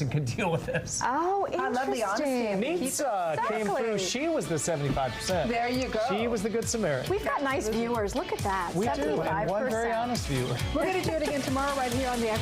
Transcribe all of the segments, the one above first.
can deal with this. Oh, interesting. I love the honesty. Neetza came through. She was the 75%. There you go. She was the good Samaritan. We've got nice viewers. Look at that. We do, and one very honest viewer. We're going to do it again tomorrow right here on the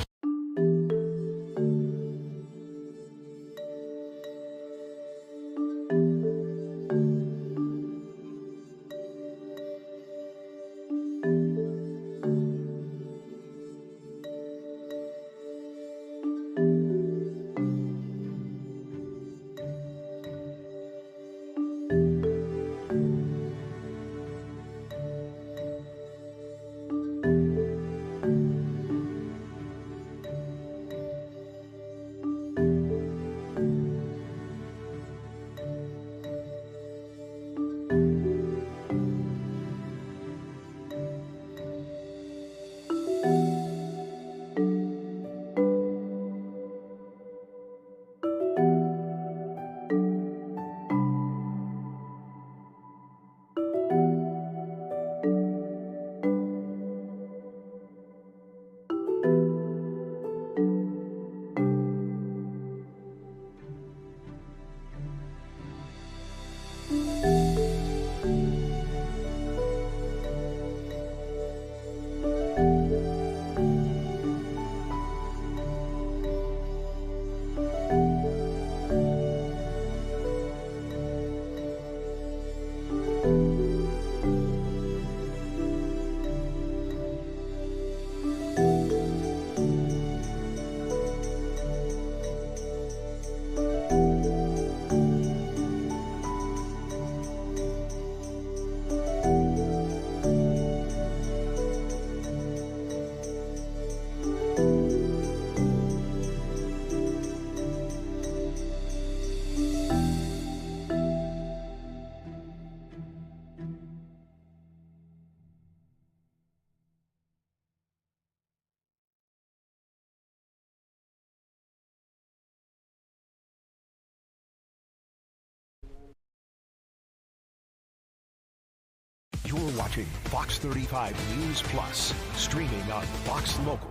You're watching Fox 35 News Plus, streaming on Fox Local.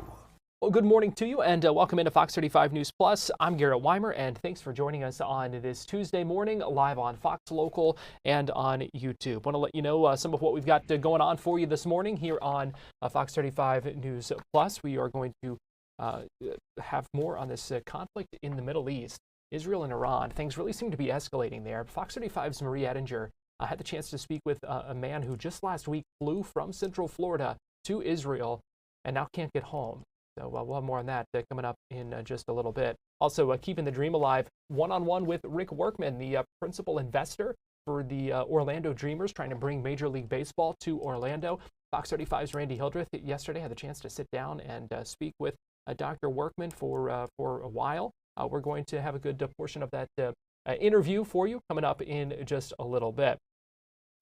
Well, good morning to you, and welcome into Fox 35 News Plus. I'm Garrett Weimer, and thanks for joining us on this Tuesday morning, live on Fox Local and on YouTube. Want to let you know some of what we've got going on for you this morning here on Fox 35 News Plus. We are going to have more on this conflict in the Middle East, Israel and Iran. Things really seem to be escalating there. Fox 35's Marie Edinger had the chance to speak with a man who just last week flew from Central Florida to Israel and now can't get home. So we'll have more on that coming up in just a little bit. Also, keeping the dream alive, one-on-one with Rick Workman, the principal investor for the Orlando Dreamers, trying to bring Major League Baseball to Orlando. Fox 35's Randi Hildreth yesterday had the chance to sit down and speak with Dr. Workman for a while. We're going to have a good portion of that interview for you coming up in just a little bit.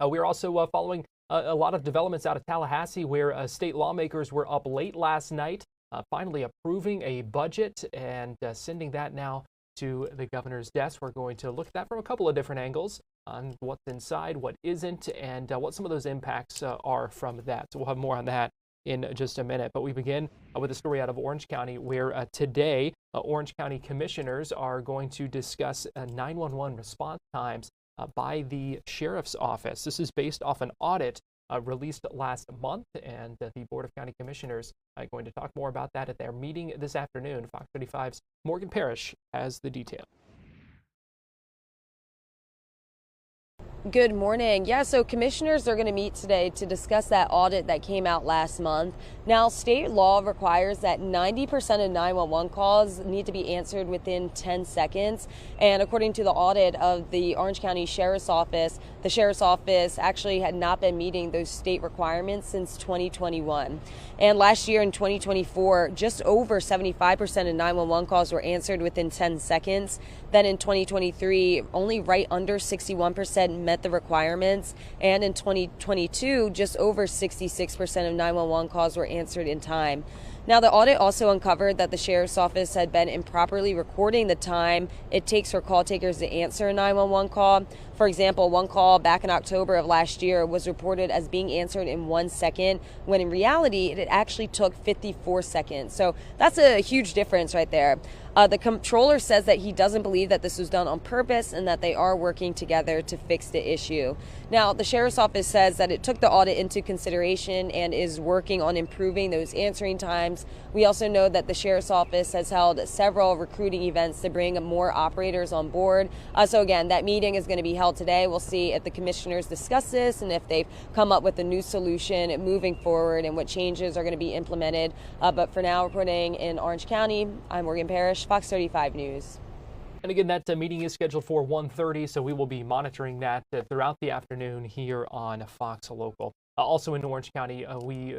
We're also following a lot of developments out of Tallahassee, where state lawmakers were up late last night, finally approving a budget and sending that now to the governor's desk. We're going to look at that from a couple of different angles on what's inside, what isn't, and what some of those impacts are from that. So we'll have more on that in just a minute. But we begin with a story out of Orange County, where today Orange County commissioners are going to discuss 911 response times by the sheriff's office. This is based off an audit released last month, and the Board of County Commissioners are going to talk more about that at their meeting this afternoon. Fox 35's Morgan Parrish has the detail. Good morning. Yeah, so commissioners are going to meet today to discuss that audit that came out last month. Now, state law requires that 90% of 911 calls need to be answered within 10 seconds. And according to the audit of the Orange County Sheriff's Office, the Sheriff's Office actually had not been meeting those state requirements since 2021. And last year in 2024, just over 75% of 911 calls were answered within 10 seconds. Then in 2023, only right under 61% met the requirements. And in 2022, just over 66% of 911 calls were answered in time. Now, the audit also uncovered that the sheriff's office had been improperly recording the time it takes for call takers to answer a 911 call. For example, one call back in October of last year was reported as being answered in 1 second, when in reality, it actually took 54 seconds. So that's a huge difference right there. The comptroller says that he doesn't believe that this was done on purpose and that they are working together to fix the issue. Now, the sheriff's office says that it took the audit into consideration and is working on improving those answering times. We also know that the sheriff's office has held several recruiting events to bring more operators on board. So again, that meeting is going to be held today. We'll see if the commissioners discuss this and if they've come up with a new solution moving forward and what changes are going to be implemented. But for now, reporting in Orange County, I'm Morgan Parrish, Fox 35 News. And again, that meeting is scheduled for 1:30, so we will be monitoring that throughout the afternoon here on Fox Local. Also in Orange County, we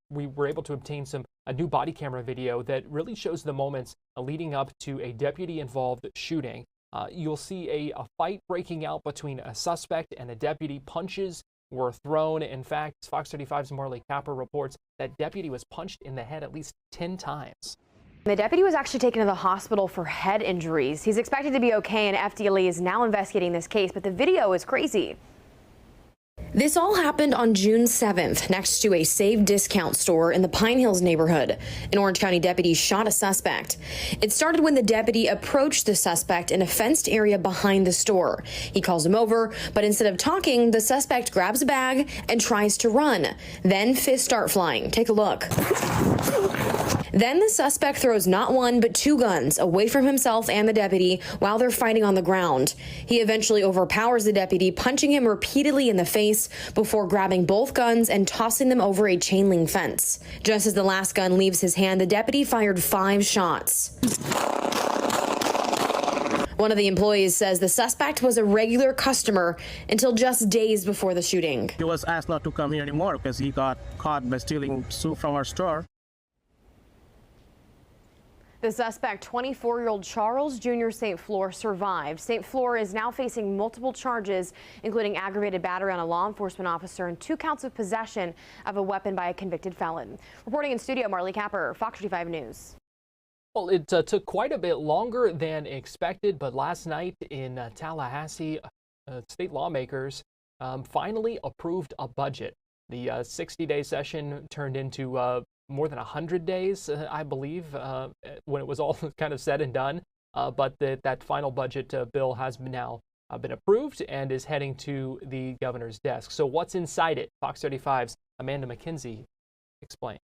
were able to obtain some new body camera video that really shows the moments leading up to a deputy-involved shooting. You'll see a fight breaking out between a suspect and a deputy. Punches were thrown. In fact, Fox 35's Marley Capper reports that deputy was punched in the head at least 10 times. The deputy was actually taken to the hospital for head injuries. He's expected to be okay, and FDLE is now investigating this case, but the video is crazy. This all happened on June 7th next to a Save Discount store in the Pine Hills neighborhood. An Orange County deputy shot a suspect. It started when the deputy approached the suspect in a fenced area behind the store. He calls him over, but instead of talking, the suspect grabs a bag and tries to run. Then fists start flying. Take a look. Then the suspect throws not one, but two guns away from himself and the deputy while they're fighting on the ground. He eventually overpowers the deputy, punching him repeatedly in the face before grabbing both guns and tossing them over a chain link fence. Just as the last gun leaves his hand, the deputy fired 5 shots. One of the employees says the suspect was a regular customer until just days before the shooting. He was asked not to come here anymore because he got caught by stealing soup from our store. The suspect, 24-year-old Charles Jr. St. Fleur, survived. St. Fleur is now facing multiple charges, including aggravated battery on a law enforcement officer and 2 counts of possession of a weapon by a convicted felon. Reporting in studio, Marley Capper, Fox 35 News. Well, it took quite a bit longer than expected, but last night in Tallahassee, state lawmakers finally approved a budget. The 60-day session turned into more than 100 days, I believe, when it was all kind of said and done. But that final budget bill has now been approved and is heading to the governor's desk. So what's inside it? Fox 35's Amanda McKenzie explained.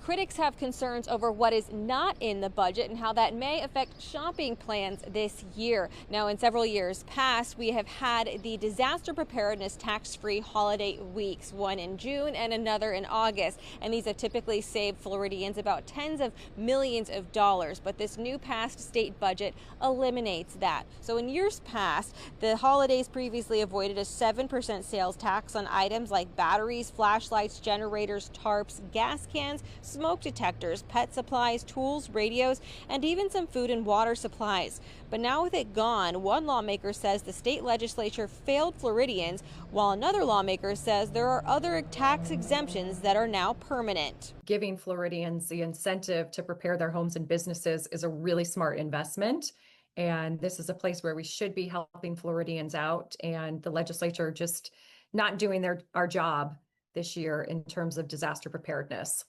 Critics have concerns over what is not in the budget and how that may affect shopping plans this year. Now, in several years past, we have had the disaster preparedness tax-free holiday weeks, one in June and another in August. And these have typically saved Floridians about tens of millions of dollars. But this new passed state budget eliminates that. So in years past, the holidays previously avoided a 7% sales tax on items like batteries, flashlights, generators, tarps, gas cans, smoke detectors, pet supplies, tools, radios, and even some food and water supplies. But now with it gone, one lawmaker says the state legislature failed Floridians, while another lawmaker says there are other tax exemptions that are now permanent. Giving Floridians the incentive to prepare their homes and businesses is a really smart investment. And this is a place where we should be helping Floridians out, and the legislature just not doing our job this year in terms of disaster preparedness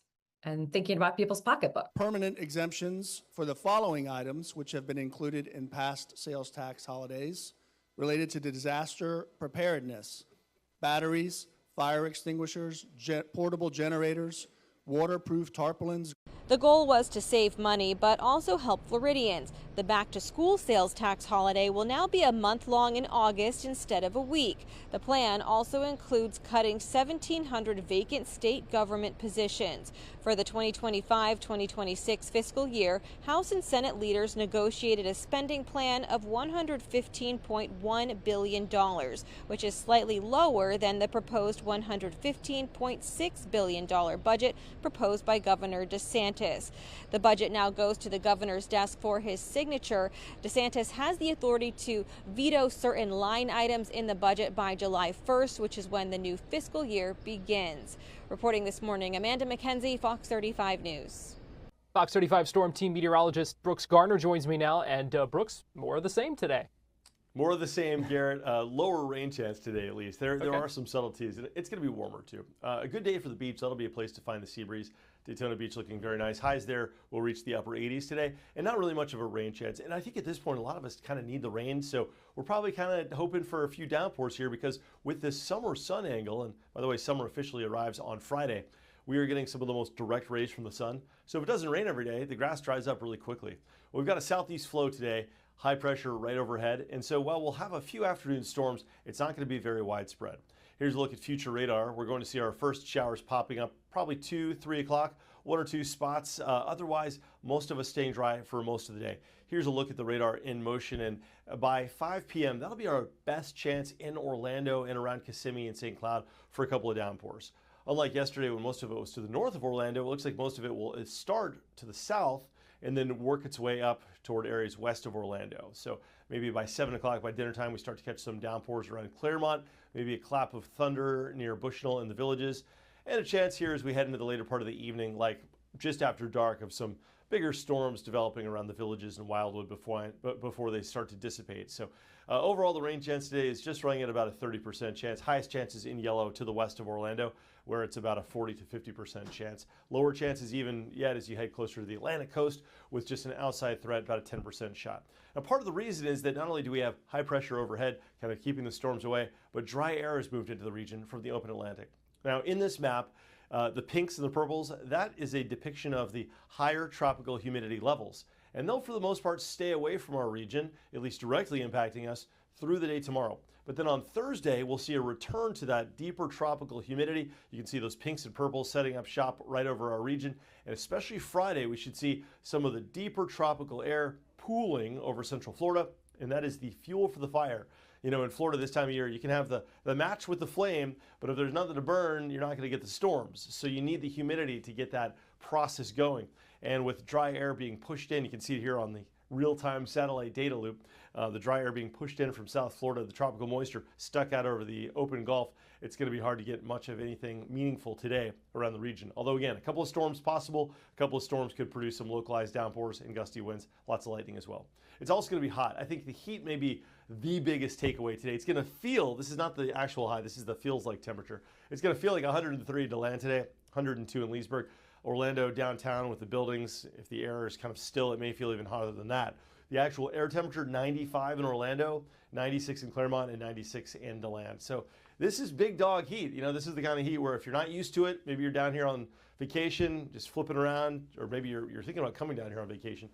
and thinking about people's pocketbook. Permanent exemptions for the following items, which have been included in past sales tax holidays related to disaster preparedness: batteries, fire extinguishers, portable generators, waterproof tarpaulins. The goal was to save money, but also help Floridians. The back-to-school sales tax holiday will now be a month long in August instead of a week. The plan also includes cutting 1,700 vacant state government positions. For the 2025-2026 fiscal year, House and Senate leaders negotiated a spending plan of $115.1 billion, which is slightly lower than the proposed $115.6 billion budget proposed by Governor DeSantis. The budget now goes to the governor's desk for his signature. DeSantis has the authority to veto certain line items in the budget by July 1st, which is when the new fiscal year begins. Reporting this morning, Amanda McKenzie, Fox 35 News. Fox 35 Storm Team meteorologist Brooks Garner joins me now. And Brooks, more of the same today. More of the same, Garrett. Lower rain chance today, at least. There are some subtleties. It's going to be warmer, too. A good day for the beach. That'll be a place to find the sea breeze. Daytona Beach looking very nice. Highs there will reach the upper 80s today, and not really much of a rain chance. And I think at this point, a lot of us kind of need the rain, so we're probably kind of hoping for a few downpours here because with this summer sun angle, and by the way, summer officially arrives on Friday, we are getting some of the most direct rays from the sun. So if it doesn't rain every day, the grass dries up really quickly. Well, we've got a southeast flow today, high pressure right overhead, and so while we'll have a few afternoon storms, it's not going to be very widespread. Here's a look at future radar. We're going to see our first showers popping up probably 2, 3 o'clock, 1 or 2 spots. Otherwise, most of us staying dry for most of the day. Here's a look at the radar in motion, and by 5 p.m., that'll be our best chance in Orlando and around Kissimmee and St. Cloud for a couple of downpours. Unlike yesterday when most of it was to the north of Orlando, it looks like most of it will start to the south and then work its way up toward areas west of Orlando. So maybe by 7 o'clock, by dinner time, we start to catch some downpours around Claremont, maybe a clap of thunder near Bushnell in the Villages, and a chance here as we head into the later part of the evening, like just after dark, of some bigger storms developing around the Villages and Wildwood before they start to dissipate. So overall, the rain chance today is just running at about a 30% chance. Highest chances in yellow to the west of Orlando, where it's about a 40 to 50% chance. Lower chances even yet as you head closer to the Atlantic coast with just an outside threat, about a 10% shot. Now, part of the reason is that not only do we have high pressure overhead, kind of keeping the storms away, but dry air has moved into the region from the open Atlantic. Now, in this map, the pinks and the purples, that is a depiction of the higher tropical humidity levels. And they'll, for the most part, stay away from our region, at least directly impacting us, through the day tomorrow. But then on Thursday, we'll see a return to that deeper tropical humidity. You can see those pinks and purples setting up shop right over our region. And especially Friday, we should see some of the deeper tropical air pooling over central Florida, and that is the fuel for the fire. You know, in Florida this time of year, you can have the match with the flame, but if there's nothing to burn, you're not going to get the storms. So you need the humidity to get that process going. And with dry air being pushed in, you can see it here on the real-time satellite data loop, the dry air being pushed in from South Florida, the tropical moisture stuck out over the open Gulf, it's going to be hard to get much of anything meaningful today around the region. Although, again, a couple of storms possible, a couple of storms could produce some localized downpours and gusty winds, lots of lightning as well. It's also going to be hot. I think the heat may be the biggest takeaway today. It's going to feel, this is not the actual high, this is the feels like temperature. It's going to feel like 103 to land today, 102 in Leesburg. Orlando downtown with the buildings, if the air is kind of still, it may feel even hotter than that. The actual air temperature, 95 in Orlando, 96 in Claremont, and 96 in DeLand. So this is big dog heat. You know, this is the kind of heat where if you're not used to it, maybe you're down here on vacation, just flipping around, or maybe you're thinking about coming down here on vacation.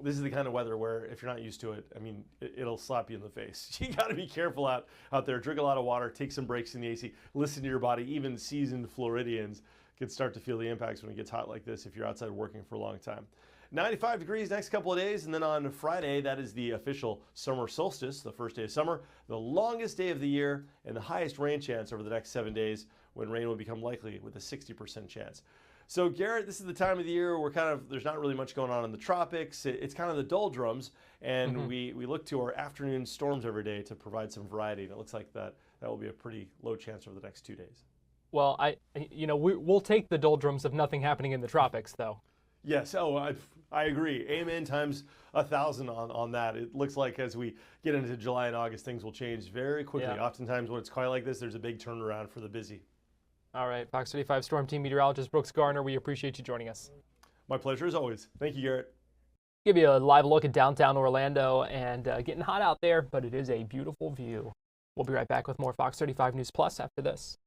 This is the kind of weather where if you're not used to it, I mean, it'll slap you in the face. You got to be careful out there. Drink a lot of water, take some breaks in the AC, listen to your body. Even seasoned Floridians can start to feel the impacts when it gets hot like this if you're outside working for a long time. 95 degrees next couple of days, and then on Friday, that is the official summer solstice, the first day of summer, the longest day of the year, and the highest rain chance over the next 7 days when rain will become likely with a 60% chance. So Garrett, this is the time of the year where there's not really much going on in the tropics. It's kind of the doldrums, and we look to our afternoon storms every day to provide some variety, and it looks like that will be a pretty low chance over the next 2 days. Well, we'll take the doldrums of nothing happening in the tropics, though. Yes, I agree. Amen times 1,000 on that. It looks like as we get into July and August, things will change very quickly. Yeah. Oftentimes when it's quiet like this, there's a big turnaround for the busy. All right, Fox 35 Storm Team meteorologist Brooks Garner, we appreciate you joining us. My pleasure as always. Thank you, Garrett. Give you a live look at downtown Orlando, and getting hot out there, but it is a beautiful view. We'll be right back with more Fox 35 News Plus after this.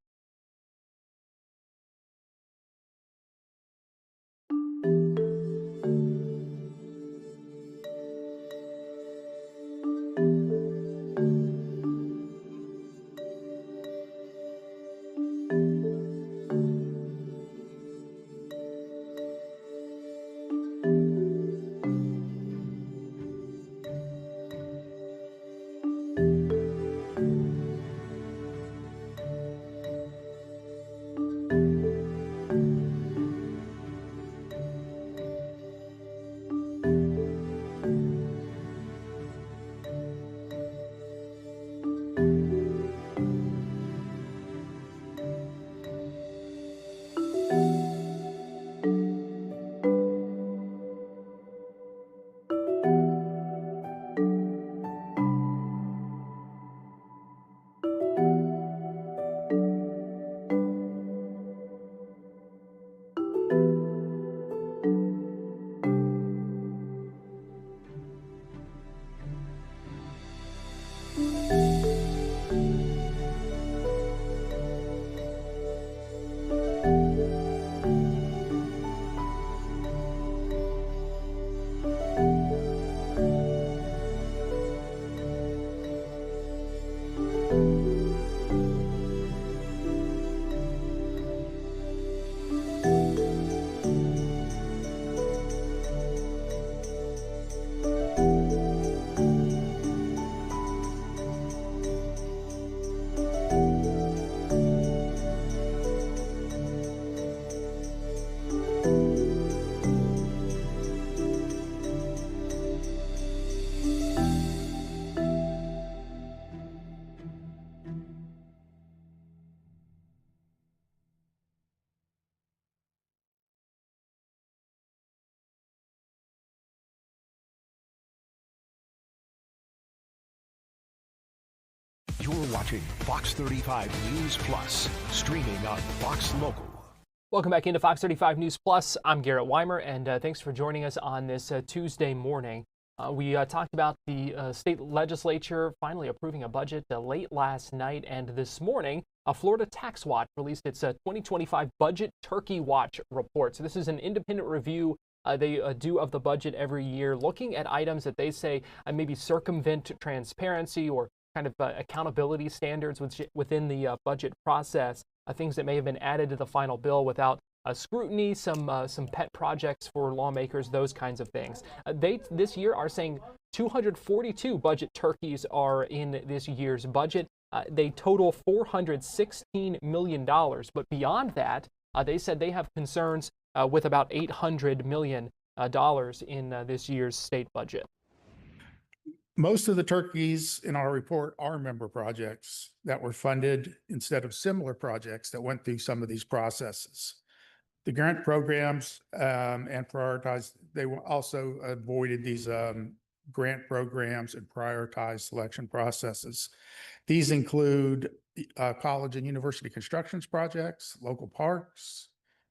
watching Fox 35 News Plus, streaming on Fox Local. Welcome back into Fox 35 News Plus. I'm Garrett Weimer, and thanks for joining us on this Tuesday morning. We talked about the state legislature finally approving a budget late last night, and this morning, Florida Tax Watch released its 2025 Budget Turkey Watch report. So this is an independent review they do of the budget every year, looking at items that they say maybe circumvent transparency or kind of accountability standards within the budget process. Things that may have been added to the final bill without scrutiny, some pet projects for lawmakers, those kinds of things. They this year are saying 242 budget turkeys are in this year's budget. They total $416 million. But beyond that, they said they have concerns with about $800 million in this year's state budget. Most of the turkeys in our report are member projects that were funded instead of similar projects that went through some of these processes. The grant programs and prioritized, they also avoided these grant programs and prioritized selection processes. These include college and university constructions projects, local parks,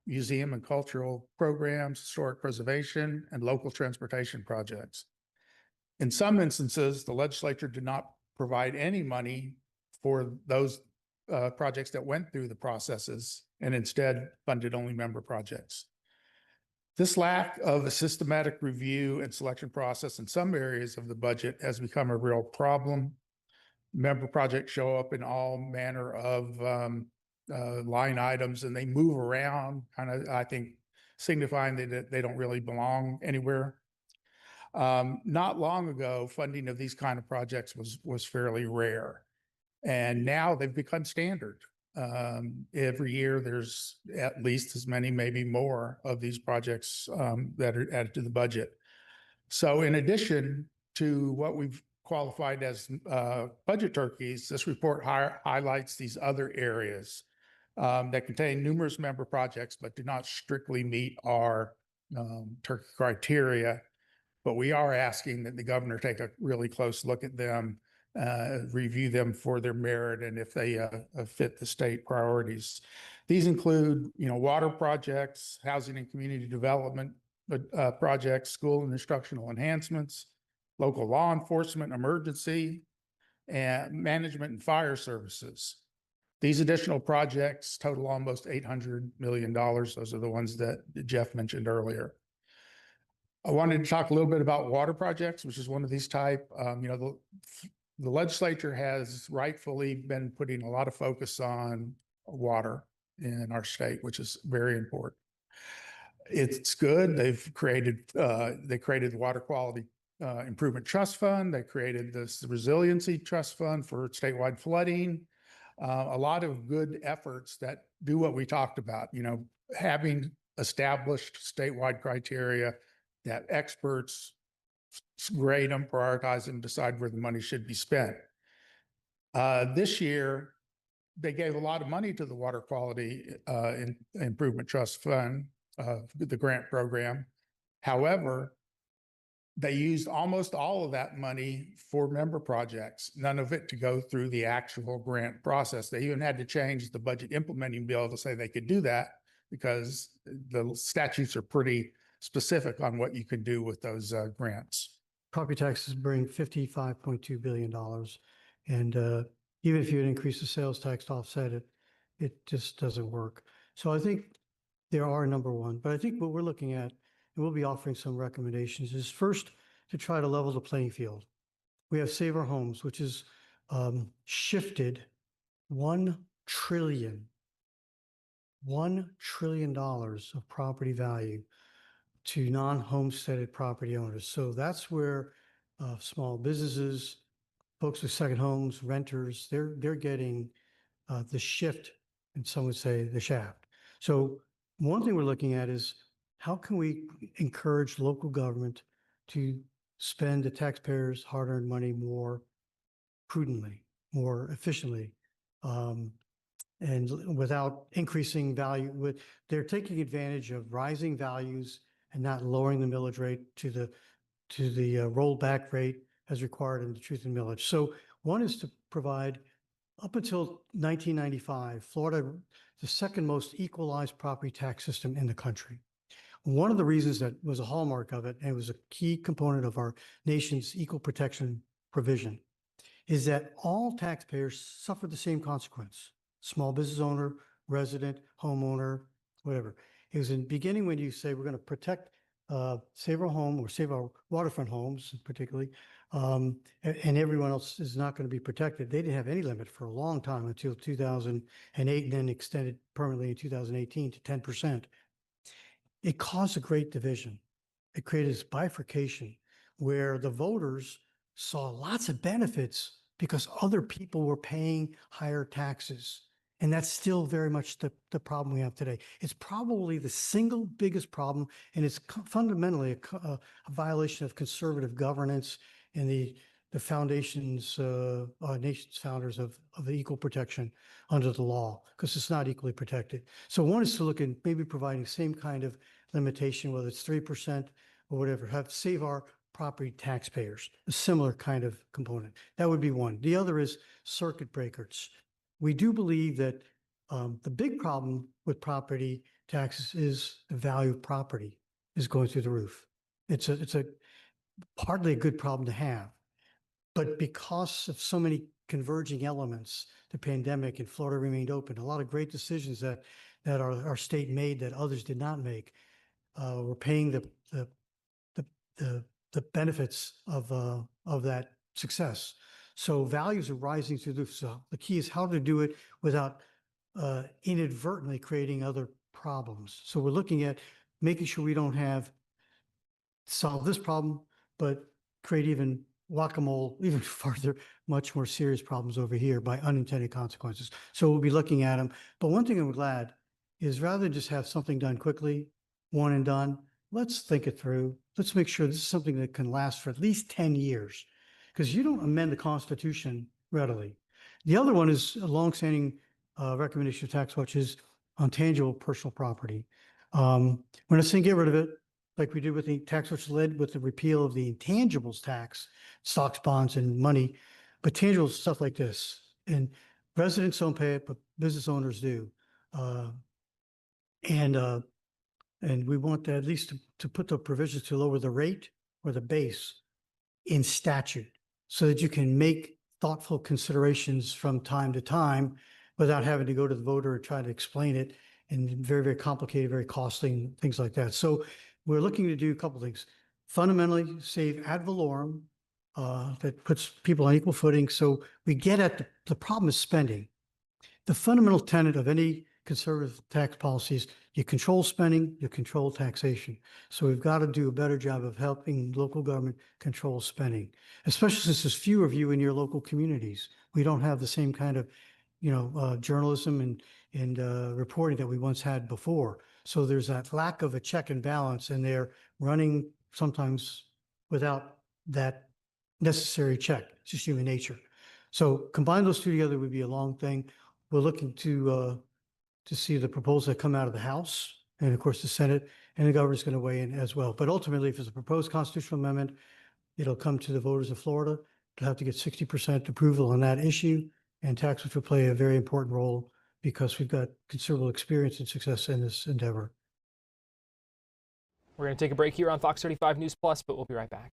museum and cultural programs, historic preservation, and local transportation projects. In some instances, the legislature did not provide any money for those projects that went through the processes and instead funded only member projects. This lack of a systematic review and selection process in some areas of the budget has become a real problem. Member projects show up in all manner of line items, and they move around, kind of, I think, signifying that they don't really belong anywhere. Not long ago, funding of these kind of projects was fairly rare, and now they've become standard. Every year, there's at least as many, maybe more, of these projects that are added to the budget. So in addition to what we've qualified as budget turkeys, this report highlights these other areas that contain numerous member projects but do not strictly meet our turkey criteria. But we are asking that the governor take a really close look at them, review them for their merit and if they fit the state priorities. These include, water projects, housing and community development projects, school and instructional enhancements, local law enforcement, emergency, and management and fire services. These additional projects total almost $800 million. Those are the ones that Jeff mentioned earlier. I wanted to talk a little bit about water projects, which is one of these type. The legislature has rightfully been putting a lot of focus on water in our state, which is very important. It's good. They created the Water Quality Improvement Trust Fund. They created this Resiliency Trust Fund for statewide flooding. A lot of good efforts that do what we talked about, having established statewide criteria that experts grade them, prioritize them, decide where the money should be spent. This year, they gave a lot of money to the Water Quality Improvement Trust Fund, the grant program. However, they used almost all of that money for member projects, none of it to go through the actual grant process. They even had to change the budget implementing bill to say they could do that because the statutes are pretty specific on what you can do with those grants. Property taxes bring $55.2 billion. And even if you increase the sales tax to offset it, it just doesn't work. So I think there are number one, but I think what we're looking at, and we'll be offering some recommendations, is first to try to level the playing field. We have Save Our Homes, which is shifted $1 trillion of property value to non-homesteaded property owners. So that's where small businesses, folks with second homes, renters, they're getting the shift, and some would say the shaft. So one thing we're looking at is how can we encourage local government to spend the taxpayers' hard-earned money more prudently, more efficiently, and without increasing value. They're taking advantage of rising values and not lowering the millage rate to the rollback rate as required in the truth in millage. So one is to provide up until 1995, Florida, the second most equalized property tax system in the country. One of the reasons that was a hallmark of it, and it was a key component of our nation's equal protection provision, is that all taxpayers suffer the same consequence. Small business owner, resident, homeowner, whatever. It was in the beginning when you say we're going to protect, save our home or save our waterfront homes particularly, and everyone else is not going to be protected. They didn't have any limit for a long time until 2008 and then extended permanently in 2018 to 10%. It caused a great division. It created this bifurcation where the voters saw lots of benefits because other people were paying higher taxes. And that's still very much the problem we have today. It's probably the single biggest problem, and it's fundamentally a violation of conservative governance and the foundation's, nation's founders of the equal protection under the law, because it's not equally protected. So one is to look at maybe providing same kind of limitation, whether it's 3% or whatever, save our property taxpayers, a similar kind of component. That would be one. The other is circuit breakers. We do believe that the big problem with property taxes is the value of property is going through the roof. It's a hardly a good problem to have, but because of so many converging elements, the pandemic and Florida remained open, a lot of great decisions that our state made that others did not make. We're paying the benefits of that success. So values are rising through the roof. So the key is how to do it without inadvertently creating other problems. So we're looking at making sure we don't solve this problem, but create even whack-a-mole, even farther, much more serious problems over here by unintended consequences. So we'll be looking at them. But one thing I'm glad is rather than just have something done quickly, one and done, let's think it through. Let's make sure this is something that can last for at least 10 years, because you don't amend the Constitution readily. The other one is a longstanding recommendation of Tax Watch is on tangible personal property. We're not saying get rid of it, like we did with the Tax Watch led with the repeal of the intangibles tax, stocks, bonds, and money, but tangible stuff like this. And residents don't pay it, but business owners do. And we want to at least to put the provisions to lower the rate or the base in statute so that you can make thoughtful considerations from time to time without having to go to the voter and try to explain it, and very, very complicated, very costly, and things like that. So we're looking to do a couple things. Fundamentally save ad valorem, that puts people on equal footing. So we get at the problem is spending. The fundamental tenet of any conservative tax policies, you control spending, you control taxation. So we've got to do a better job of helping local government control spending, especially since there's fewer of you in your local communities. We don't have the same kind of, journalism and reporting that we once had before. So there's that lack of a check and balance, and they're running sometimes without that necessary check. It's just human nature. So combine those two together would be a long thing. We're looking to see the proposals that come out of the House and of course the Senate, and the governor's going to weigh in as well. But ultimately, if it's a proposed constitutional amendment, it'll come to the voters of Florida. They'll have to get 60% approval on that issue, and Tax Watch will play a very important role because we've got considerable experience and success in this endeavor. We're going to take a break here on Fox 35 News Plus, but we'll be right back.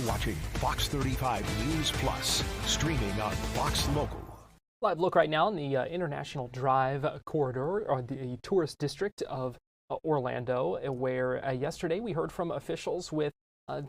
watching Fox 35 News Plus, streaming on Fox Local. Live look right now in the International Drive corridor, or the tourist district of Orlando, where yesterday we heard from officials with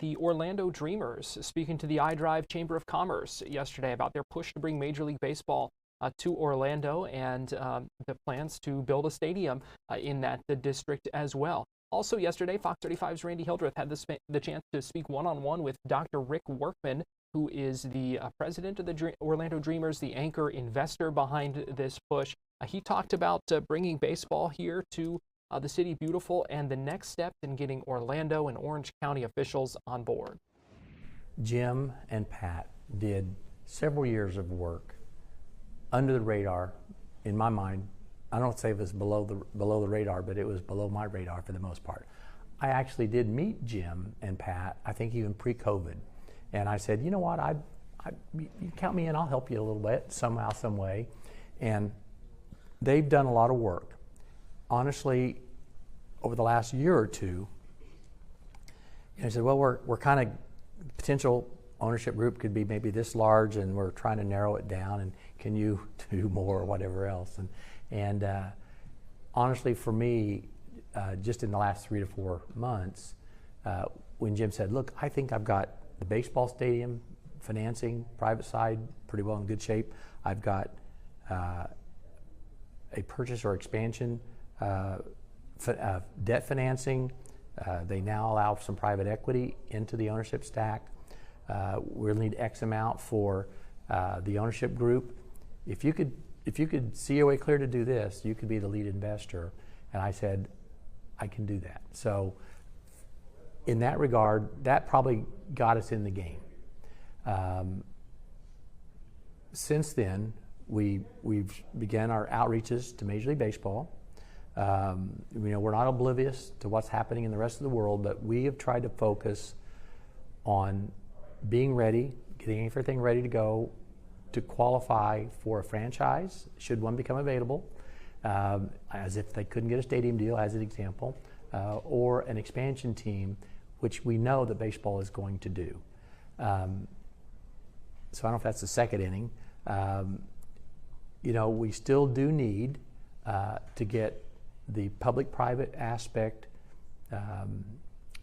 the Orlando Dreamers speaking to the iDrive Chamber of Commerce yesterday about their push to bring Major League Baseball to Orlando and the plans to build a stadium in that district as well. Also yesterday, Fox 35's Randi Hildreth had the chance to speak one-on-one with Dr. Rick Workman, who is the president of the Orlando Dreamers, the anchor investor behind this push. He talked about bringing baseball here to the City Beautiful and the next step in getting Orlando and Orange County officials on board. Jim and Pat did several years of work under the radar, in my mind. I don't say it was below the radar, but it was below my radar for the most part. I actually did meet Jim and Pat, I think even pre-COVID. And I said, you know what, you count me in, I'll help you a little bit, somehow, some way. And they've done a lot of work. Honestly, over the last year or two, I said, well, we're kind of, potential ownership group could be maybe this large, and we're trying to narrow it down, and can you do more or whatever else? And honestly, for me, just in the last 3 to 4 months, when Jim said, look, I think I've got the baseball stadium financing, private side, pretty well in good shape. I've got a purchase or expansion debt financing. They now allow some private equity into the ownership stack. We'll need X amount for the ownership group. If you could see a way clear to do this, you could be the lead investor. And I said, I can do that. So in that regard, that probably got us in the game. Since then, we've begun our outreaches to Major League Baseball. We're not oblivious to what's happening in the rest of the world, but we have tried to focus on being ready, getting everything ready to go to qualify for a franchise, should one become available, as if they couldn't get a stadium deal, as an example, or an expansion team, which we know that baseball is going to do. So I don't know if that's the second inning. We still do need to get the public-private aspect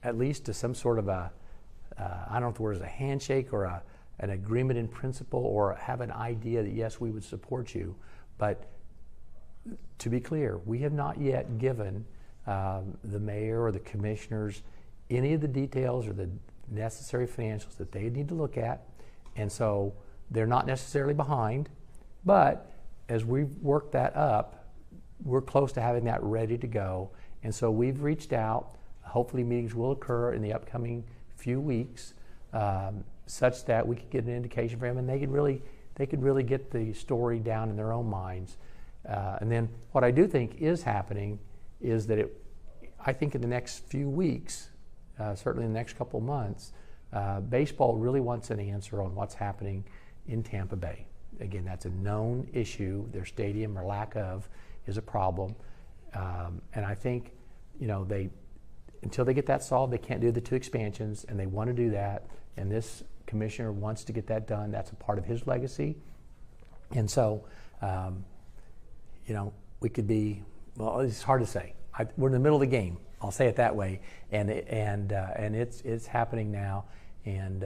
at least to some sort of a, I don't know if the word is a handshake or an agreement in principle, or have an idea that yes, we would support you. But to be clear, we have not yet given the mayor or the commissioners any of the details or the necessary financials that they need to look at. And so they're not necessarily behind, but as we've worked that up, we're close to having that ready to go. And so we've reached out. Hopefully meetings will occur in the upcoming few weeks, such that we could get an indication for them, and they could really get the story down in their own minds. And then what I do think is happening is that I think in the next few weeks, certainly in the next couple of months, baseball really wants an answer on what's happening in Tampa Bay. Again, that's a known issue. Their stadium, or lack of, is a problem. And I think, until they get that solved, they can't do the 2 expansions, and they want to do that. And this commissioner wants to get that done. That's a part of his legacy. And so, we could be, well, it's hard to say. We're in the middle of the game. I'll say it that way. And it's happening now. And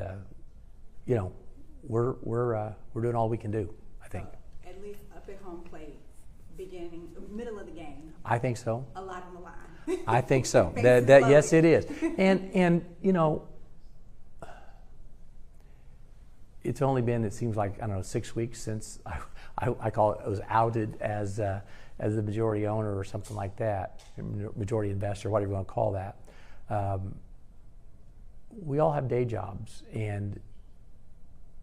we're doing all we can do, I think. At least up at home plate, middle of the game. I think so. A lot on the line. I think so. that yes, it is. And it's only been, it seems like, I don't know, 6 weeks since I call it, was outed as the majority owner or something like that, majority investor, whatever you want to call that. We all have day jobs, and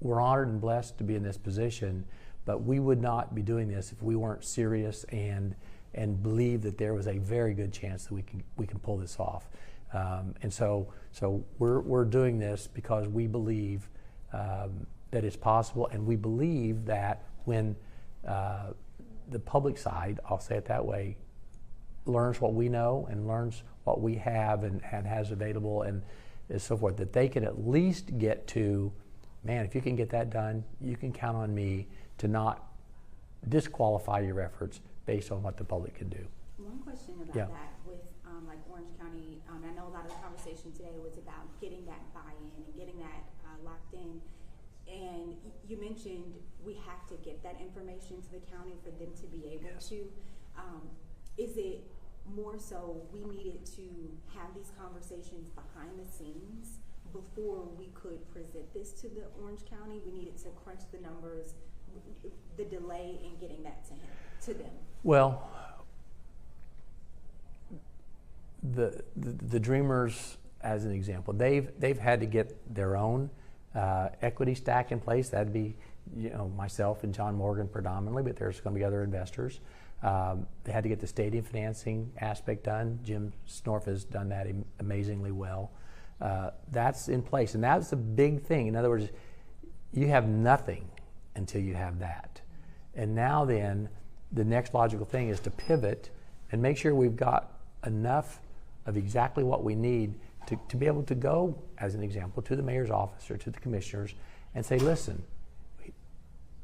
we're honored and blessed to be in this position, but we would not be doing this if we weren't serious and believe that there was a very good chance that we can pull this off. And so we're doing this because we believe that it's possible, and we believe that when the public side, I'll say it that way, learns what we know and learns what we have and has available, and and so forth, that they can at least get to, man, if you can get that done, you can count on me to not disqualify your efforts based on what the public can do. One question about that with like Orange County, I know a lot of the conversation today was about getting that buy-in and getting that locked in. And you mentioned we have to get that information to the county for them to be able to. Is it more so we needed to have these conversations behind the scenes before we could present this to the Orange County? We needed to crunch the numbers, the delay in getting that to them. Well, the Dreamers, as an example, they've had to get their own equity stack in place. That'd be, myself and John Morgan predominantly, but there's going to be other investors. They had to get the stadium financing aspect done. Jim Snorf has done that amazingly well. That's in place, and that's a big thing. In other words, you have nothing until you have that. And now then, the next logical thing is to pivot and make sure we've got enough of exactly what we need to be able to go, as an example, to the mayor's office or to the commissioners and say, listen,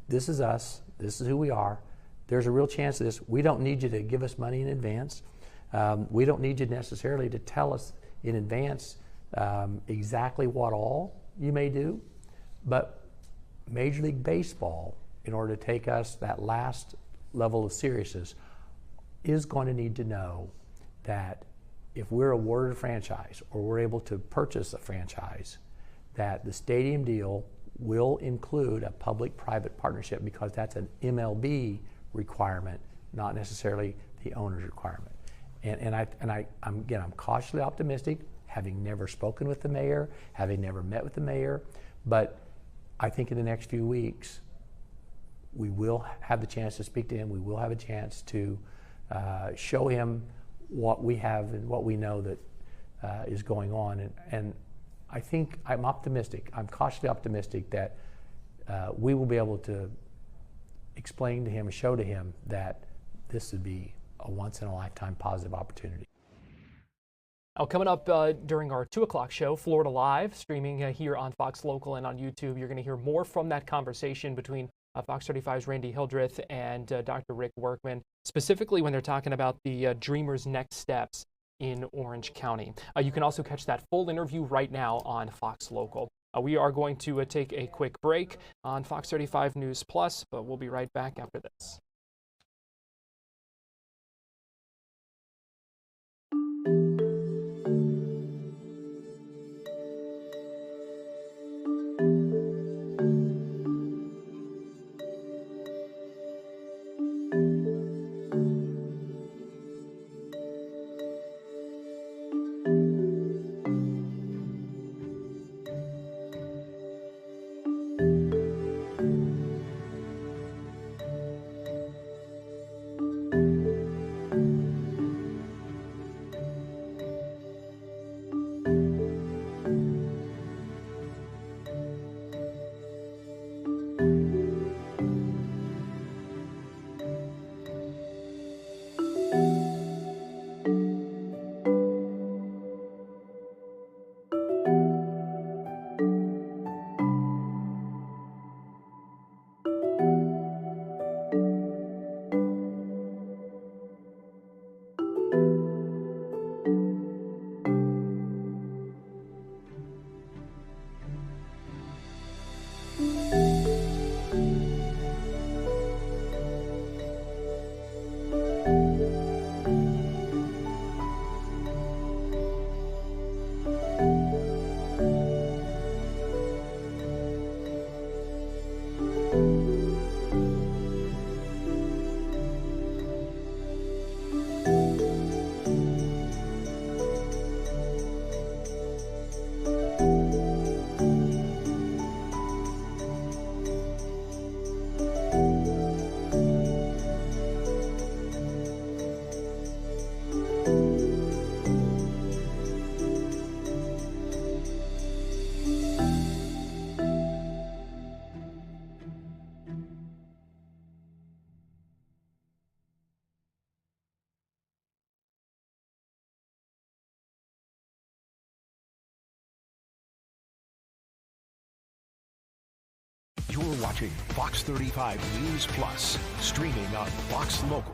this is us, this is who we are, there's a real chance of this. We don't need you to give us money in advance. We don't need you necessarily to tell us in advance exactly what all you may do, but Major League Baseball, in order to take us that last level of seriousness, is going to need to know that if we're awarded a franchise or we're able to purchase a franchise, that the stadium deal will include a public-private partnership, because that's an MLB requirement, not necessarily the owner's requirement. I'm cautiously optimistic, having never spoken with the mayor, having never met with the mayor, but I think in the next few weeks we will have the chance to speak to him. We will have a chance to show him what we have and what we know that is going on. And I think I'm optimistic. I'm cautiously optimistic that we will be able to explain to him, show to him that this would be a once-in-a-lifetime positive opportunity. Now, coming up during our 2 o'clock show, Florida Live, streaming here on Fox Local and on YouTube, you're going to hear more from that conversation between Fox 35's Randi Hildreth and Dr. Rick Workman, specifically when they're talking about the Dreamers' next steps in Orange County. You can also catch that full interview right now on Fox Local. We are going to take a quick break on Fox 35 News Plus, but we'll be right back after this. You're watching Fox 35 News Plus, streaming on Fox Local.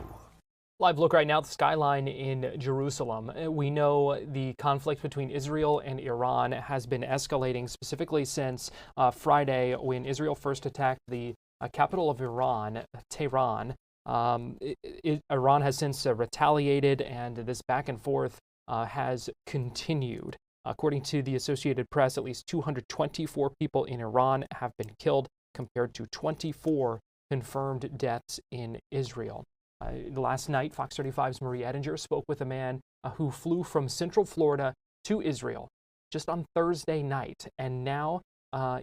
Live look right now at the skyline in Jerusalem. We know the conflict between Israel and Iran has been escalating, specifically since Friday when Israel first attacked the capital of Iran, Tehran. Iran has since retaliated, and this back and forth has continued. According to the Associated Press, at least 224 people in Iran have been killed, compared to 24 confirmed deaths in Israel. Last night, Fox 35's Marie Edinger spoke with a man who flew from Central Florida to Israel just on Thursday night, and now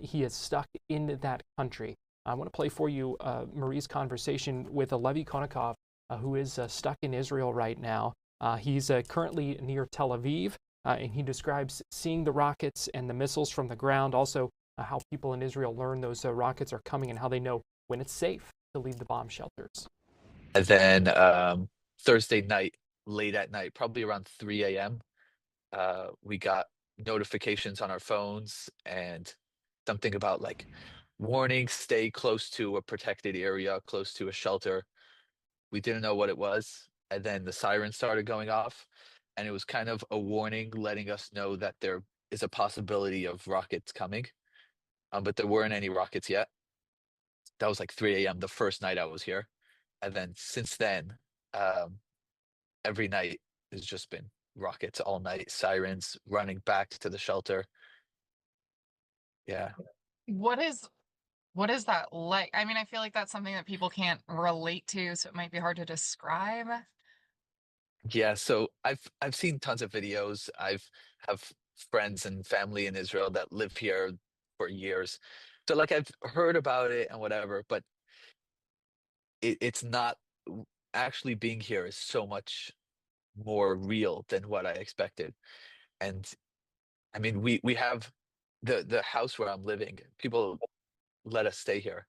he is stuck in that country. I want to play for you Marie's conversation with Levi Konnikov, who is stuck in Israel right now. He's currently near Tel Aviv, and he describes seeing the rockets and the missiles from the ground, also how people in Israel learn those rockets are coming and how they know when it's safe to leave the bomb shelters. And then Thursday night, late at night, probably around 3 a.m., we got notifications on our phones and something about like, warning, stay close to a protected area, close to a shelter. We didn't know what it was. And then the siren started going off, and it was kind of a warning letting us know that there is a possibility of rockets coming. But there weren't any rockets yet. That was like 3 a.m. the first night I was here. And then since then, every night has just been rockets all night, sirens, running back to the shelter. Yeah. What is that like? I mean, I feel like that's something that people can't relate to, so it might be hard to describe. Yeah, so I've seen tons of videos. Have friends and family in Israel that live here for years. So like I've heard about it and whatever, but it's not actually being here is so much more real than what I expected. And I mean, we have the house where I'm living, people let us stay here,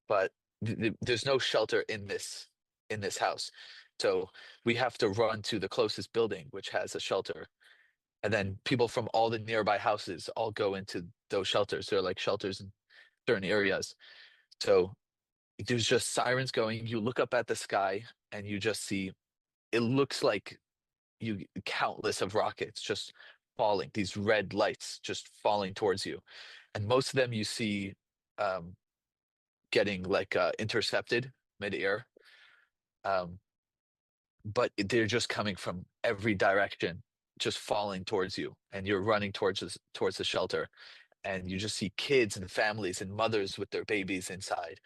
but there's no shelter in this house, so we have to run to the closest building which has a shelter, and then people from all the nearby houses all go into those shelters. They're like shelters in certain areas, so there's just sirens going. You look up at the sky and you just see, it looks like countless of rockets just falling, these red lights just falling towards you, and most of them you see getting like intercepted midair, but they're just coming from every direction, just falling towards you, and you're running towards the shelter, and you just see kids and families and mothers with their babies inside,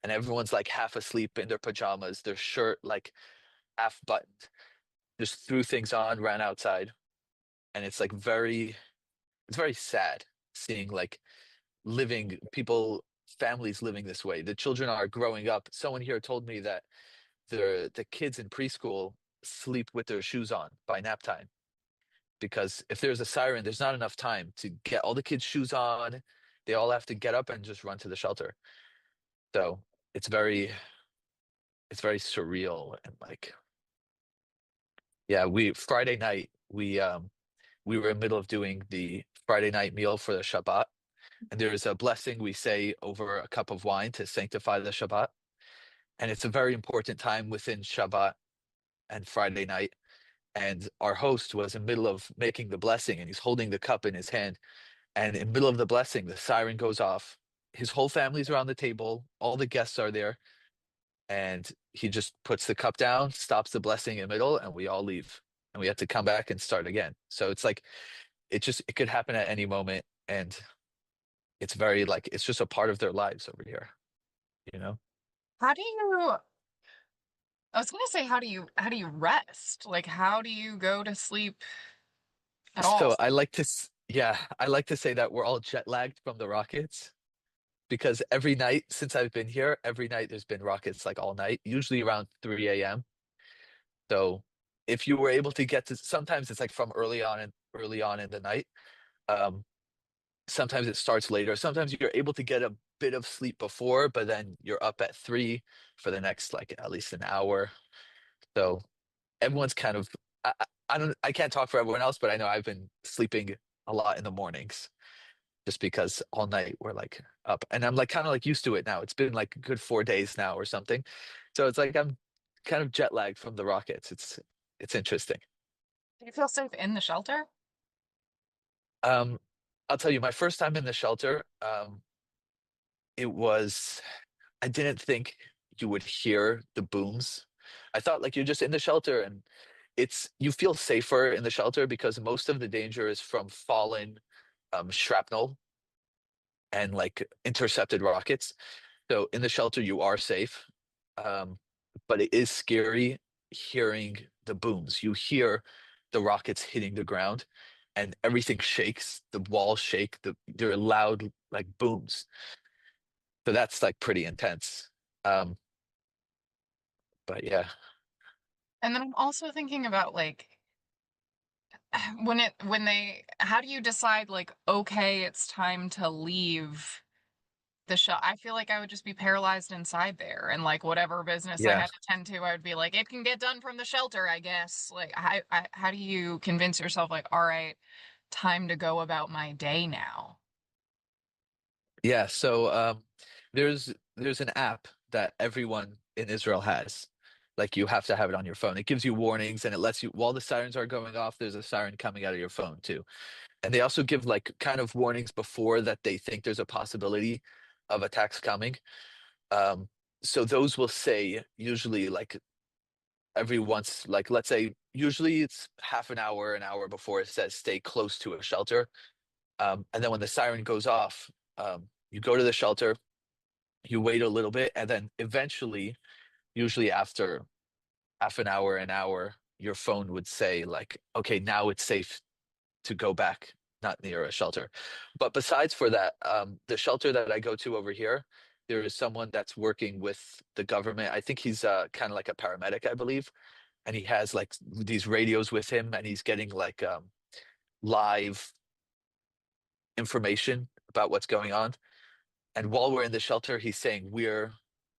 and everyone's like half asleep in their pajamas, their shirt like half buttoned, just threw things on, ran outside. And it's like it's very sad seeing like families living this way. The children are growing up. Someone here told me that the kids in preschool sleep with their shoes on by nap time, because if there's a siren, there's not enough time to get all the kids' shoes on. They all have to get up and just run to the shelter. So it's very surreal. And like, yeah, Friday night, we were in the middle of doing the Friday night meal for the Shabbat, and there's a blessing we say over a cup of wine to sanctify the Shabbat. And it's a very important time within Shabbat and Friday night. And our host was in the middle of making the blessing, and he's holding the cup in his hand. And in the middle of the blessing, the siren goes off. His whole family's around the table. All the guests are there. And he just puts the cup down, stops the blessing in the middle, and we all leave. And we have to come back and start again. So it's like, it could happen at any moment. And it's very like, it's just a part of their lives over here, you know? I was gonna say, how do you rest? Like, how do you go to sleep at all? So I like to say that we're all jet lagged from the rockets, because every night since I've been here, every night there's been rockets like all night, usually around 3 a.m. So if you were able to get to, sometimes it's like from early on in the night. Sometimes it starts later. Sometimes you're able to get a bit of sleep before, but then you're up at 3 for the next like at least an hour. So everyone's kind of, I can't talk for everyone else, but I know I've been sleeping a lot in the mornings. just because all night we're like up, and I'm like kind of like used to it now. It's been like a good 4 days now or something. So it's like I'm kind of jet lagged from the rockets. It's interesting. Do you feel safe in the shelter? I'll tell you, my first time in the shelter, it was, I didn't think you would hear the booms. I thought like you're just in the shelter and you feel safer in the shelter because most of the danger is from fallen shrapnel and like intercepted rockets. So in the shelter you are safe, but it is scary hearing the booms. You hear the rockets hitting the ground, and everything shakes. The walls shake. They're loud like booms. So that's like pretty intense. But yeah. And then I'm also thinking about like how do you decide like, okay, it's time to leave the shelter? I feel like I would just be paralyzed inside there, and like whatever business I Yeah. had to tend to, I would be like, it can get done from the shelter, I guess. Like how do you convince yourself like, all right, time to go about my day now? Yeah, so there's an app that everyone in Israel has. Like you have to have it on your phone. It gives you warnings and it lets you, while the sirens are going off, there's a siren coming out of your phone too. And they also give like kind of warnings before that they think there's a possibility of attacks coming. So those will say usually like every once, like let's say usually it's half an hour before it says stay close to a shelter. And then when the siren goes off, you go to the shelter, you wait a little bit, and then eventually, usually after half an hour, your phone would say like, okay, now it's safe to go back, not near a shelter. But besides for that, the shelter that I go to over here, there is someone that's working with the government. I think he's kind of like a paramedic, I believe, and he has like these radios with him, and he's getting like live information about what's going on. And while we're in the shelter, he's saying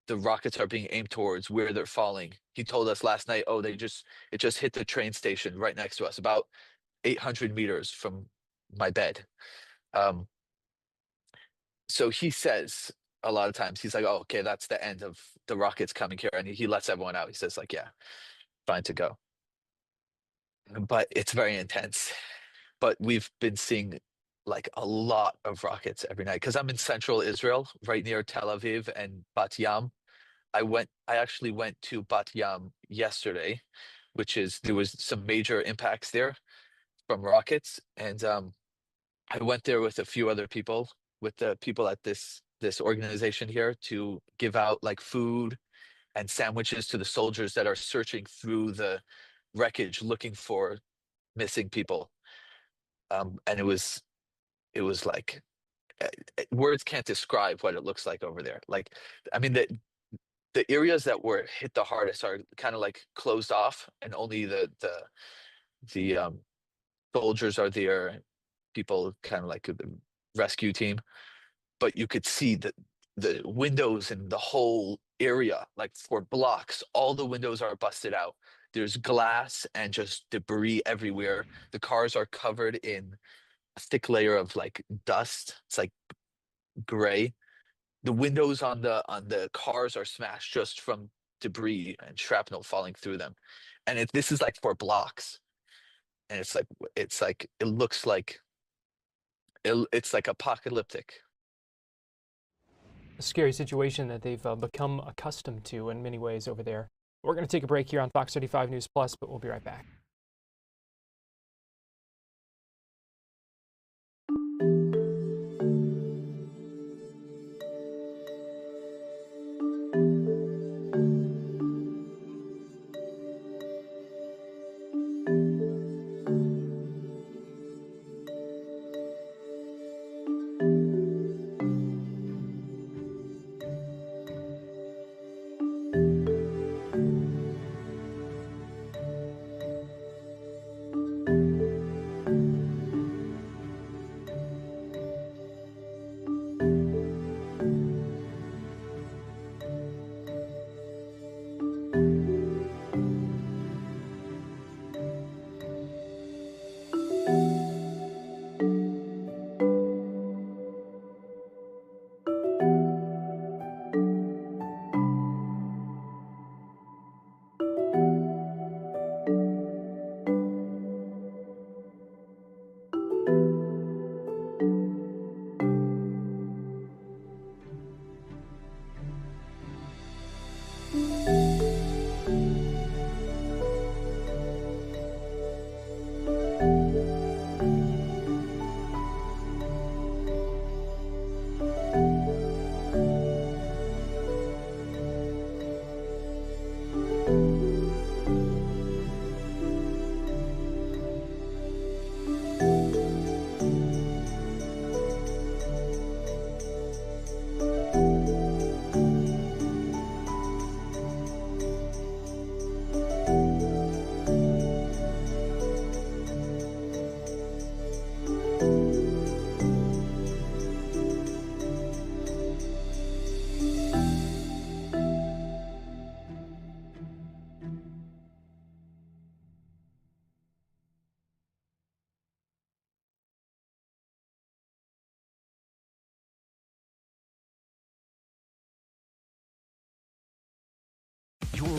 the rockets are being aimed towards, where they're falling. He told us last night, oh, it just hit the train station right next to us, about 800 meters from my bed. So he says a lot of times, he's like, oh, okay, that's the end of the rockets coming here. And he lets everyone out. He says like, yeah, fine to go. But it's very intense. But we've been seeing like a lot of rockets every night because I'm in central Israel, right near Tel Aviv and Bat Yam. I actually went to Bat Yam yesterday, there was some major impacts there from rockets, and I went there with a few other people, with the people at this organization here, to give out like food and sandwiches to the soldiers that are searching through the wreckage looking for missing people. And it was like words can't describe what it looks like over there. Like, I mean, the areas that were hit the hardest are kind of like closed off, and only the soldiers are there, people kind of like the rescue team. But you could see the windows in the whole area, like for blocks, all the windows are busted out. There's glass and just debris everywhere. The cars are covered in a thick layer of like dust. It's like gray. The windows on the cars are smashed just from debris and shrapnel falling through them. And this is like for blocks. And it's like it looks like it's like apocalyptic. A scary situation that they've become accustomed to in many ways over there. We're going to take a break here on Fox 35 News Plus, but we'll be right back.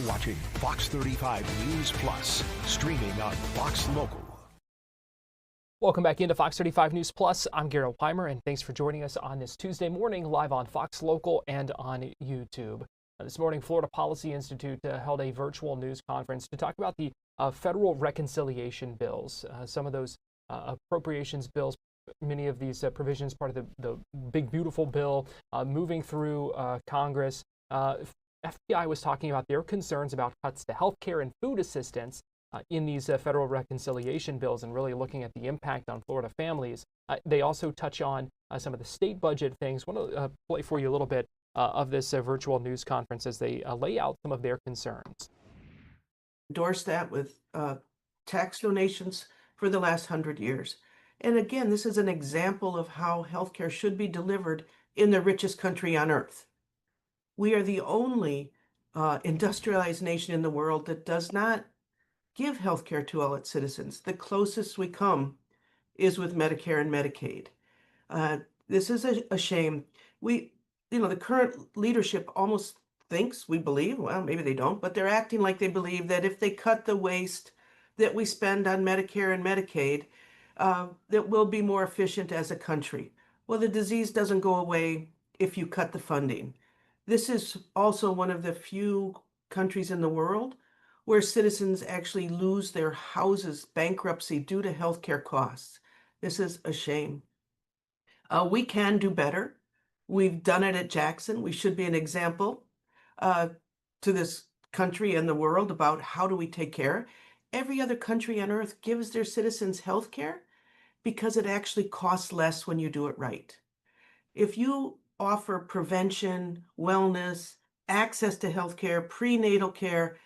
watching Fox 35 News Plus, streaming on Fox Local. Welcome back into Fox 35 News Plus. I'm Garrett Weimer, and thanks for joining us on this Tuesday morning live on Fox Local and on YouTube. This morning, Florida Policy Institute held a virtual news conference to talk about the federal reconciliation bills. Some of those appropriations bills, many of these provisions, part of the big, beautiful bill moving through Congress. FBI was talking about their concerns about cuts to health care and food assistance in these federal reconciliation bills, and really looking at the impact on Florida families. They also touch on some of the state budget things. I want to play for you a little bit of this virtual news conference as they lay out some of their concerns. Endorse that with tax donations for the last 100 years. And again, this is an example of how healthcare should be delivered in the richest country on earth. We are the only industrialized nation in the world that does not give health care to all its citizens. The closest we come is with Medicare and Medicaid. This is a shame. The current leadership almost thinks, we believe, well, maybe they don't, but they're acting like they believe that if they cut the waste that we spend on Medicare and Medicaid, that we'll be more efficient as a country. Well, the disease doesn't go away if you cut the funding. This is also one of the few countries in the world where citizens actually lose their houses, bankruptcy due to healthcare costs. This is a shame. We can do better. We've done it at Jackson. We should be an example to this country and the world about how do we take care. Every other country on earth gives their citizens health care because it actually costs less when you do it right. If you offer prevention, wellness, access to health care, prenatal care,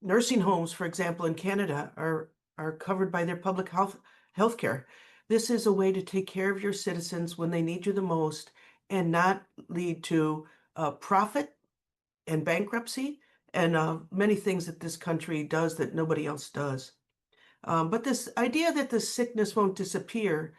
nursing homes, for example, in Canada are covered by their public health care. This is a way to take care of your citizens when they need you the most and not lead to profit and bankruptcy and many things that this country does that nobody else does. But this idea that the sickness won't disappear,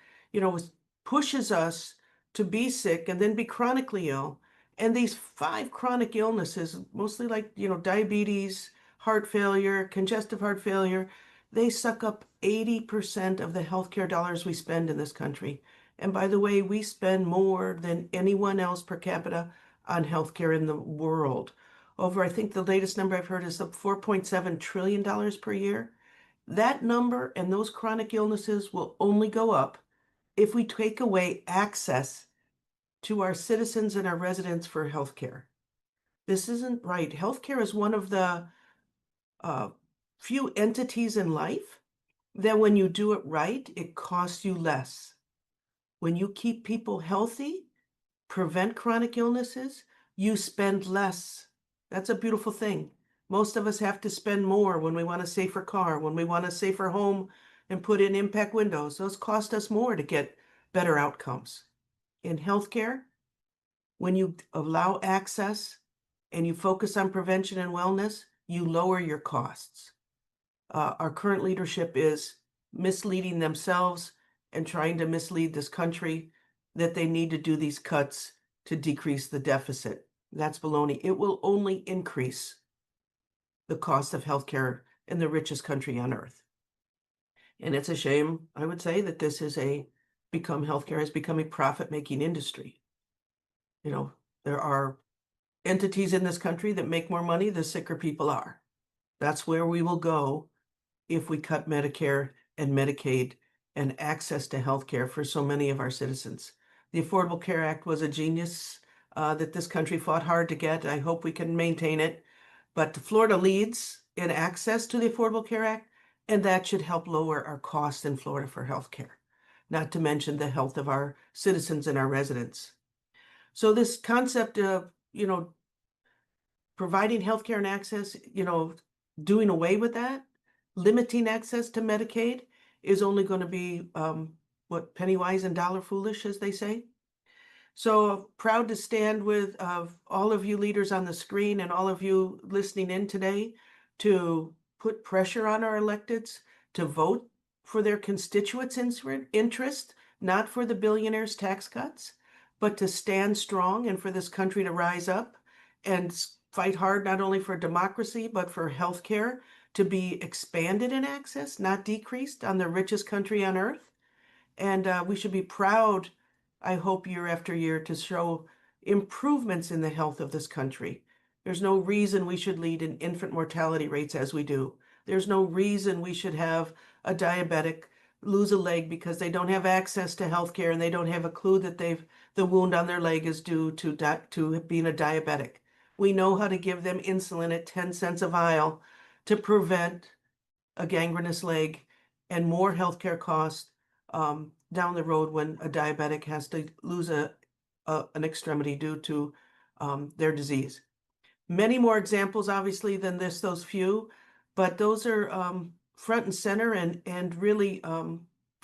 pushes us to be sick and then be chronically ill. And these 5 chronic illnesses, mostly like, diabetes, heart failure, congestive heart failure, they suck up 80% of the healthcare dollars we spend in this country. And by the way, we spend more than anyone else per capita on healthcare in the world. I think the latest number I've heard is up $4.7 trillion per year. That number and those chronic illnesses will only go up if we take away access to our citizens and our residents for healthcare. This isn't right. Healthcare is one of the few entities in life that when you do it right, it costs you less. When you keep people healthy, prevent chronic illnesses, you spend less. That's a beautiful thing. Most of us have to spend more when we want a safer car, when we want a safer home and put in impact windows. Those cost us more to get better outcomes. In healthcare, when you allow access and you focus on prevention and wellness, you lower your costs. Our current leadership is misleading themselves and trying to mislead this country that they need to do these cuts to decrease the deficit. That's baloney. It will only increase the cost of healthcare in the richest country on earth. And it's a shame, I would say, that this is healthcare has become a profit-making industry. There are entities in this country that make more money, the sicker people are. That's where we will go if we cut Medicare and Medicaid and access to healthcare for so many of our citizens. The Affordable Care Act was a genius that this country fought hard to get. I hope we can maintain it. But Florida leads in access to the Affordable Care Act, and that should help lower our costs in Florida for healthcare, not to mention the health of our citizens and our residents. So this concept of, providing healthcare and access, doing away with that, limiting access to Medicaid is only going to be penny wise and dollar foolish, as they say. So proud to stand with all of you leaders on the screen and all of you listening in today to put pressure on our electeds to vote for their constituents' interest, not for the billionaires' tax cuts, but to stand strong and for this country to rise up and fight hard not only for democracy, but for healthcare to be expanded in access, not decreased, on the richest country on earth. And we should be proud, I hope, year after year to show improvements in the health of this country. There's no reason we should lead in infant mortality rates as we do. There's no reason we should have a diabetic lose a leg because they don't have access to healthcare and they don't have a clue that the wound on their leg is due to being a diabetic. We know how to give them insulin at 10 cents a vial to prevent a gangrenous leg and more healthcare costs down the road when a diabetic has to lose an extremity due to their disease. Many more examples, obviously, than those few, but those are front and center, and really,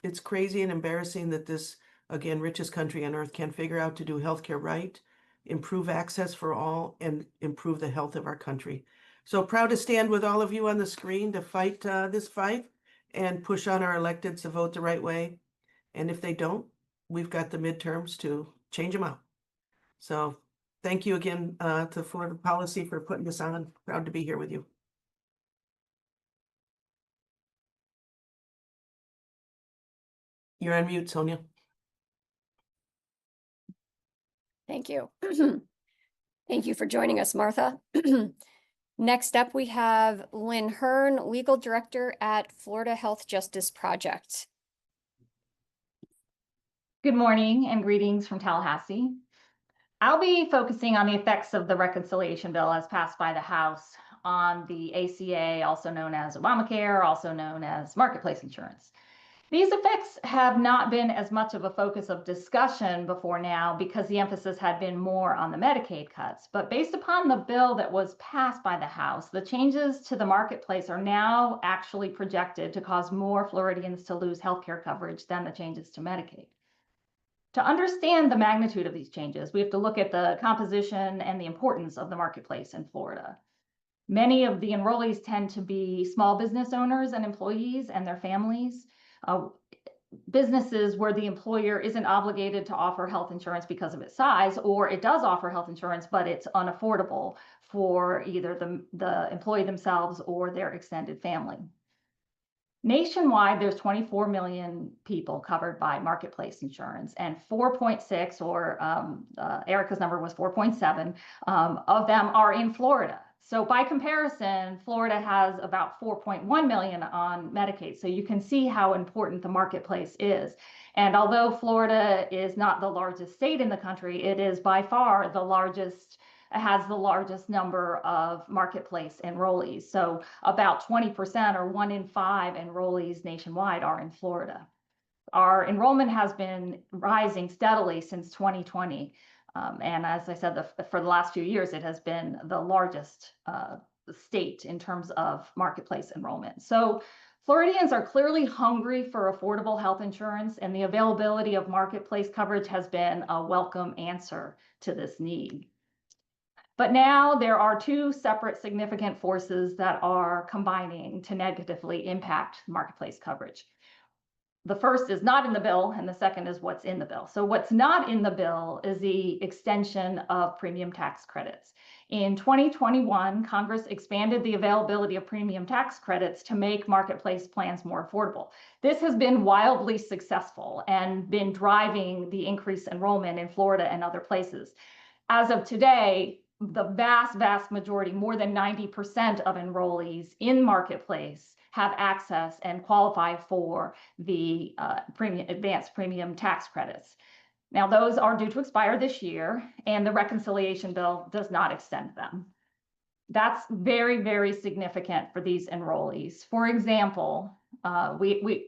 it's crazy and embarrassing that this, again, richest country on earth can't figure out to do healthcare right, improve access for all, and improve the health of our country. So proud to stand with all of you on the screen to fight this fight and push on our electeds to vote the right way. And if they don't, we've got the midterms to change them out. So thank you again to Florida Policy for putting this on. Proud to be here with you. You're on mute, Sonia. Thank you. Thank you for joining us, Martha. Next up, we have Lynn Hearn, Legal Director at Florida Health Justice Project. Good morning and greetings from Tallahassee. I'll be focusing on the effects of the reconciliation bill as passed by the House on the ACA, also known as Obamacare, also known as marketplace insurance. These effects have not been as much of a focus of discussion before now because the emphasis had been more on the Medicaid cuts. But based upon the bill that was passed by the House, the changes to the marketplace are now actually projected to cause more Floridians to lose healthcare coverage than the changes to Medicaid. To understand the magnitude of these changes, we have to look at the composition and the importance of the marketplace in Florida. Many of the enrollees tend to be small business owners and employees and their families. Businesses where the employer isn't obligated to offer health insurance because of its size, or it does offer health insurance, but it's unaffordable for either the employee themselves or their extended family. Nationwide, there's 24 million people covered by marketplace insurance, and 4.6, or Erica's number was 4.7, of them are in Florida. So by comparison, Florida has about 4.1 million on Medicaid. So you can see how important the marketplace is. And although Florida is not the largest state in the country, it is by far the largest, has the largest number of marketplace enrollees. So about 20%, or 1 in 5 enrollees nationwide, are in Florida. Our enrollment has been rising steadily since 2020. And as I said, for the last few years, it has been the largest state in terms of marketplace enrollment. So Floridians are clearly hungry for affordable health insurance, and the availability of marketplace coverage has been a welcome answer to this need. But now there are two separate significant forces that are combining to negatively impact marketplace coverage. The first is not in the bill, and the second is what's in the bill. So what's not in the bill is the extension of premium tax credits. In 2021, Congress expanded the availability of premium tax credits to make marketplace plans more affordable. This has been wildly successful and been driving the increased enrollment in Florida and other places. As of today, the vast majority, more than 90% of enrollees in marketplace have access and qualify for the advanced premium tax credits. Now, those are due to expire this year, and the reconciliation bill does not extend them. That's very, very significant for these enrollees. For example, the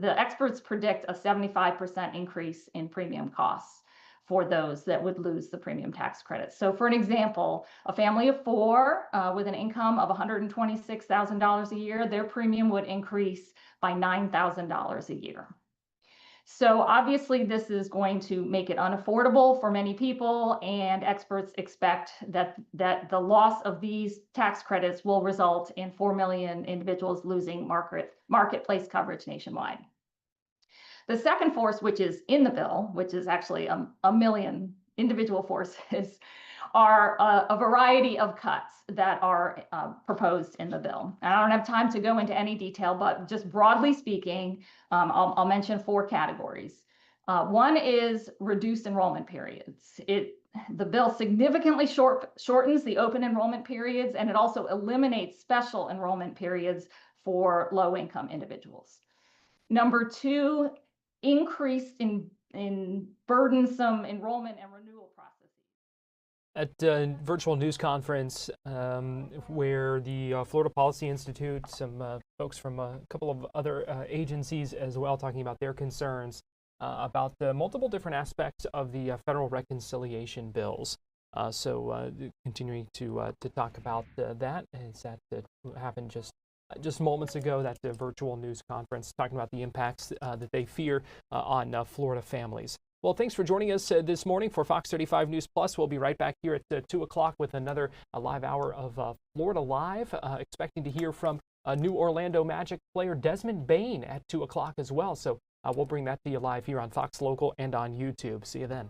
experts predict a 75% increase in premium costs for those that would lose the premium tax credits. So for an example, a family of 4 with an income of $126,000 a year, their premium would increase by $9,000 a year. So obviously this is going to make it unaffordable for many people, and experts expect that the loss of these tax credits will result in 4 million individuals losing marketplace coverage nationwide. The second force, which is in the bill, which is actually a million individual forces, are a variety of cuts that are proposed in the bill. And I don't have time to go into any detail, but just broadly speaking, I'll mention 4 categories. One is reduced enrollment periods. The bill significantly shortens the open enrollment periods, and it also eliminates special enrollment periods for low-income individuals. Number 2, increase in burdensome enrollment and renewal processes. At a virtual news conference where the Florida Policy Institute, some folks from a couple of other agencies as well, talking about their concerns about the multiple different aspects of the federal reconciliation bills. So continuing to talk about that, as that happened just moments ago, that virtual news conference, talking about the impacts that they fear on Florida families. Well, thanks for joining us this morning for Fox 35 News Plus. We'll be right back here at 2 o'clock with another live hour of Florida Live. Expecting to hear from new Orlando Magic player Desmond Bain at 2 o'clock as well. So we'll bring that to you live here on Fox Local and on YouTube. See you then.